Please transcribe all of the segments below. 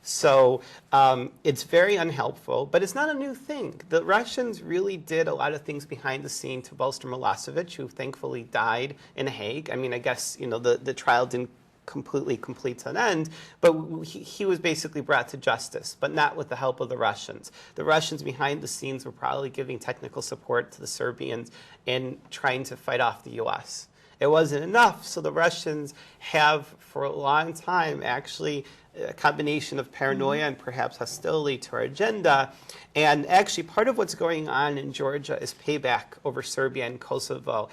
So it's very unhelpful, but it's not a new thing. The Russians really did a lot of things behind the scene to bolster Milosevic, who thankfully died in The Hague. I mean, I guess, you know, the trial didn't completely complete to an end, but he was basically brought to justice, but not with the help of the Russians. The Russians behind the scenes were probably giving technical support to the Serbians in trying to fight off the U.S. It wasn't enough, so the Russians have, for a long time, actually a combination of paranoia and perhaps hostility to our agenda. And actually, part of what's going on in Georgia is payback over Serbia and Kosovo.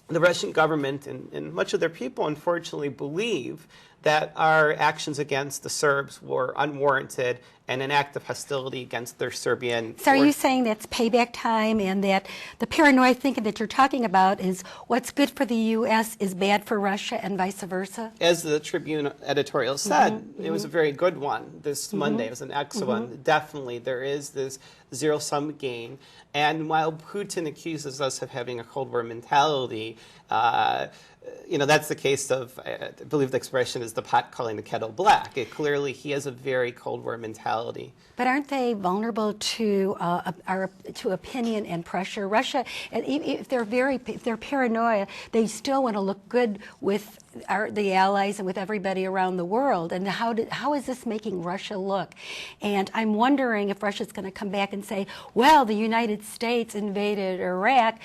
The Russian government and much of their people, unfortunately, believe that our actions against the Serbs were unwarranted and an act of hostility against their Serbian. So are you saying that's payback time, and that the paranoid thinking that you're talking about is what's good for the U.S. is bad for Russia and vice versa? As the Tribune editorial said, it was a very good one this Monday. It was an excellent one. Definitely, there is this zero-sum game. And while Putin accuses us of having a Cold War mentality, you know, that's the case of, I believe the expression is the pot calling the kettle black. Clearly, he has a very Cold War mentality. But aren't they vulnerable to opinion and pressure? Russia, if they're paranoia, they still want to look good with the allies and with everybody around the world. And how is this making Russia look? And I'm wondering if Russia's going to come back and say, well, the United States invaded Iraq,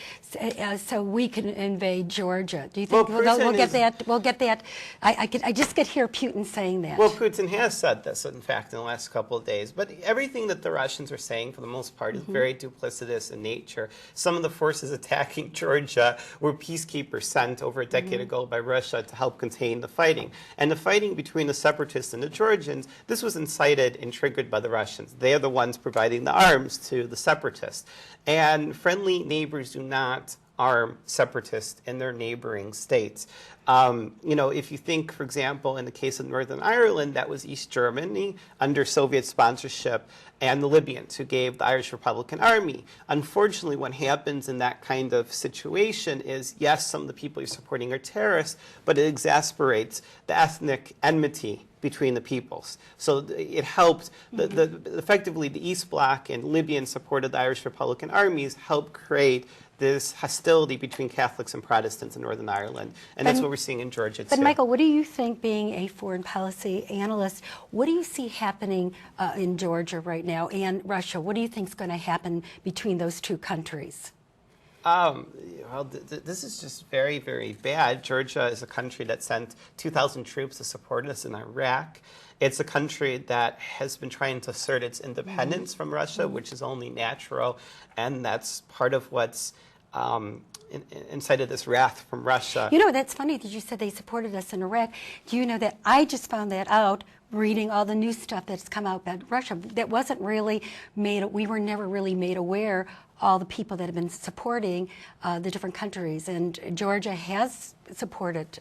so we can invade Georgia. Do you think we'll get that? We'll get that. I just get hear Putin saying that. Well, Putin has said this, in fact, in the last couple of days. But everything that the Russians are saying, for the most part, is very duplicitous in nature. Some of the forces attacking Georgia were peacekeepers sent over a decade ago by Russia to help contain the fighting. And the fighting between the separatists and the Georgians, this was incited and triggered by the Russians. They are the ones providing the arms to the separatists. And friendly neighbors do not arm separatists in their neighboring states. You know, if you think, for example, in the case of Northern Ireland, that was East Germany under Soviet sponsorship, and the Libyans who gave the Irish Republican Army. Unfortunately, what happens in that kind of situation is, yes, some of the people you're supporting are terrorists, but it exasperates the ethnic enmity between the peoples. So it helped, effectively the East Bloc and Libyan supported the Irish Republican armies helped create this hostility between Catholics and Protestants in Northern Ireland. And that's what we're seeing in Georgia, too. But Michael, what do you think, being a foreign policy analyst, what do you see happening in Georgia right now and Russia? What do you think is going to happen between those two countries? Well, this is just very, very bad. Georgia is a country that sent 2,000 troops to support us in Iraq. It's a country that has been trying to assert its independence from Russia, which is only natural, and that's part of what's incited this wrath from Russia. You know, that's funny that you said they supported us in Iraq. Do you know that I just found that out reading all the new stuff that's come out about Russia? That wasn't really made, we were never really made aware all the people that have been supporting the different countries, and Georgia has supported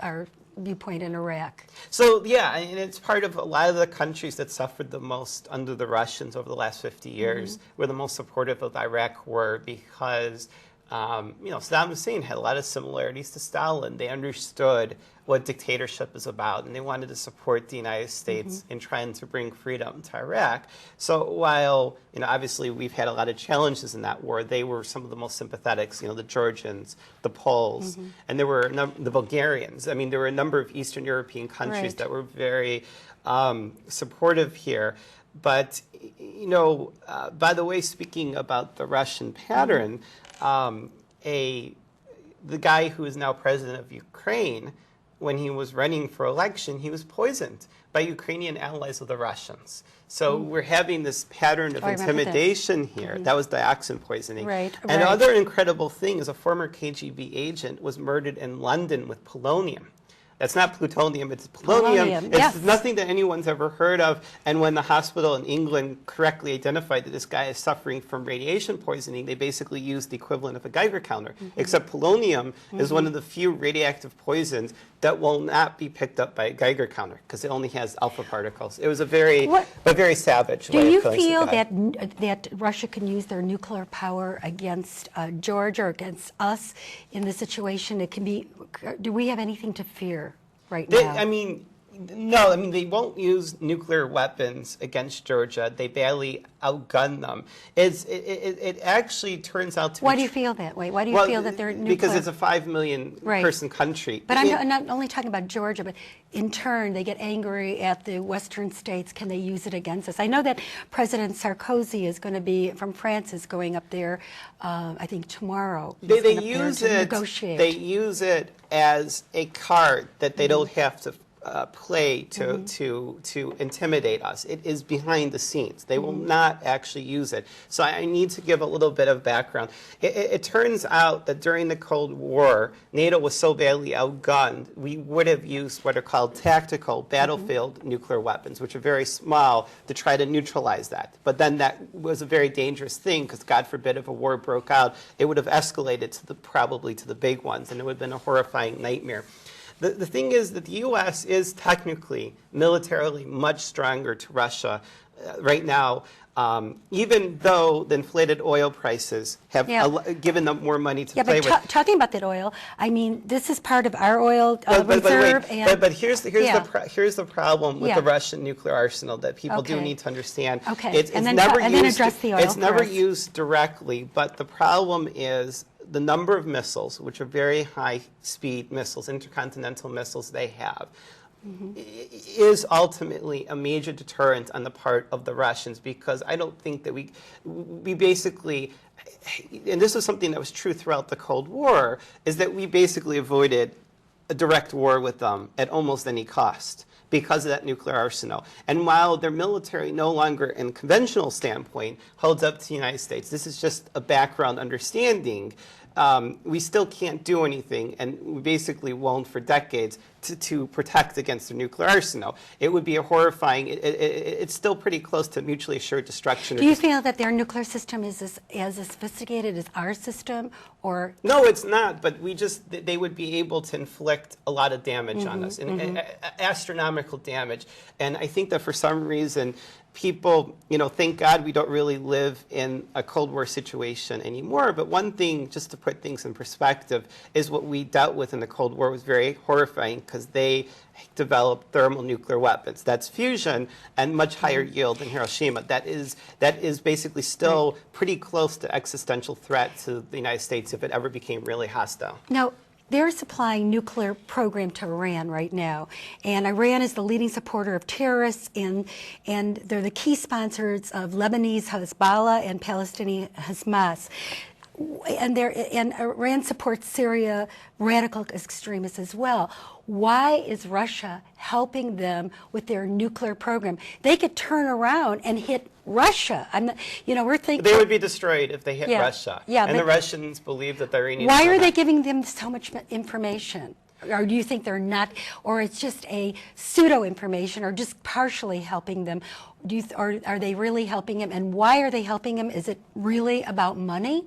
our viewpoint in Iraq. So, yeah, and it's part of a lot of the countries that suffered the most under the Russians over the last 50 years were the most supportive of Iraq were because, you know, Saddam Hussein had a lot of similarities to Stalin. They understood what dictatorship is about, and they wanted to support the United States in trying to bring freedom to Iraq. So while, you know, obviously we've had a lot of challenges in that war, they were some of the most sympathetic, you know, the Georgians, the Poles, and there were the Bulgarians. I mean, there were a number of Eastern European countries that were very supportive here. But, you know, by the way, speaking about the Russian pattern, the guy who is now president of Ukraine, when he was running for election, he was poisoned by Ukrainian allies of the Russians. So we're having this pattern of intimidation here. That was dioxin poisoning. And other incredible thing is a former KGB agent was murdered in London with polonium. That's not plutonium, it's polonium. It's nothing that anyone's ever heard of. And when the hospital in England correctly identified that this guy is suffering from radiation poisoning, they basically used the equivalent of a Geiger counter. Except polonium is one of the few radioactive poisons that will not be picked up by a Geiger counter because it only has alpha particles. It was a very savage way of killing. Do you feel that Russia can use their nuclear power against Georgia or against us in this situation? It can be. Do we have anything to fear right now? I mean, No, I mean, they won't use nuclear weapons against Georgia. They badly outgun them. It actually turns out to Why be do you feel that way? Why do you well, feel that they're nuclear? because it's a 5 million person country. But I'm not only talking about Georgia, but in turn, they get angry at the Western states. Can they use it against us? I know that President Sarkozy is going to be, from France, is going up there, I think tomorrow. They use it. Negotiate. They use it as a card that they don't have to play to intimidate us. It is behind the scenes. They will not actually use it. So I need to give a little bit of background. It turns out that during the Cold War, NATO was so badly outgunned, we would have used what are called tactical battlefield nuclear weapons, which are very small, to try to neutralize that. But then that was a very dangerous thing because, God forbid, if a war broke out, it would have escalated to probably to the big ones, and it would have been a horrifying nightmare. The thing is that the U.S. is technically, militarily much stronger to Russia right now, even though the inflated oil prices have given them more money to play with. Talking about that oil, I mean, this is part of our oil reserve. But here's the problem with the Russian nuclear arsenal that people do need to understand. Okay, it's then address the oil. It's never used directly, but the problem is the number of missiles, which are very high-speed missiles, intercontinental missiles they have, is ultimately a major deterrent on the part of the Russians, because I don't think that we basically, and this was something that was true throughout the Cold War, is that we basically avoided a direct war with them at almost any cost because of that nuclear arsenal. And while their military no longer, in a conventional standpoint, holds up to the United States, this is just a background understanding, we still can't do anything, and we basically won't for decades, to protect against their nuclear arsenal. It would be a horrifying, it's still pretty close to mutually assured destruction. Do you feel that their nuclear system is as sophisticated as our system, or? No, it's not, but they would be able to inflict a lot of damage on us, and astronomical damage. And I think that for some reason, people, thank God we don't really live in a Cold War situation anymore. But one thing, just to put things in perspective, is what we dealt with in the Cold War was very horrifying because they developed thermal nuclear weapons. That's fusion and much higher yield than Hiroshima. That is basically still pretty close to existential threat to the United States if it ever became really hostile. Now, they're supplying nuclear program to Iran right now, and Iran is the leading supporter of terrorists, and they're the key sponsors of Lebanese Hezbollah and Palestinian Hamas. And Iran supports Syria radical extremists as well. Why is Russia helping them with their nuclear program? They could turn around and hit Russia. We're thinking they would be destroyed if they hit Russia. Yeah, and the Russians believe that the Iranians. Why are they giving them so much information? Or do you think they're not, or it's just a pseudo information, or just partially helping them? Or are they really helping him? And why are they helping him? Is it really about money?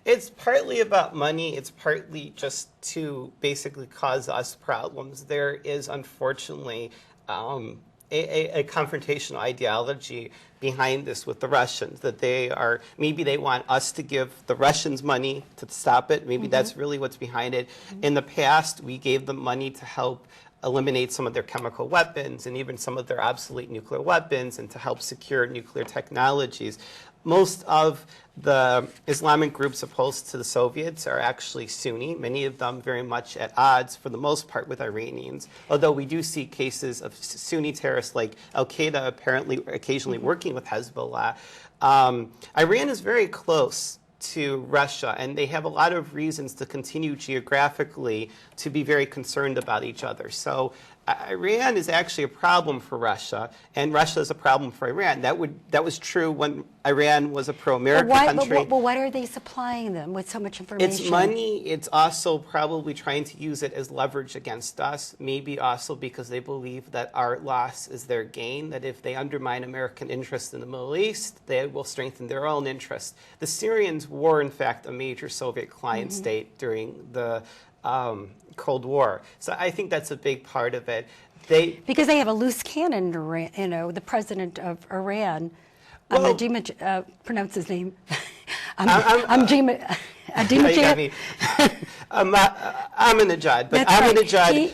It's partly about money. It's partly just to basically cause us problems. There is, unfortunately, a confrontational ideology behind this with the Russians, that maybe they want us to give the Russians money to stop it. Maybe that's really what's behind it. In the past, we gave them money to help eliminate some of their chemical weapons and even some of their obsolete nuclear weapons, and to help secure nuclear technologies. Most of the Islamic groups opposed to the Soviets are actually Sunni, many of them very much at odds, for the most part, with Iranians, although we do see cases of Sunni terrorists like al-Qaeda apparently occasionally working with Hezbollah. Iran is very close to Russia, and they have a lot of reasons to continue geographically to be very concerned about each other. So Iran is actually a problem for Russia, and Russia is a problem for Iran. That was true when Iran was a pro-American country. But why are they supplying them with so much information? It's money. It's also probably trying to use it as leverage against us, maybe also because they believe that our loss is their gain, that if they undermine American interests in the Middle East, they will strengthen their own interests. The Syrians were, in fact, a major Soviet client state during the Cold War. So I think that's a big part of it. Because they have a loose cannon, the president of Iran, pronounce his name. Ahmadinejad. Ahmadinejad, but Ahmadinejad.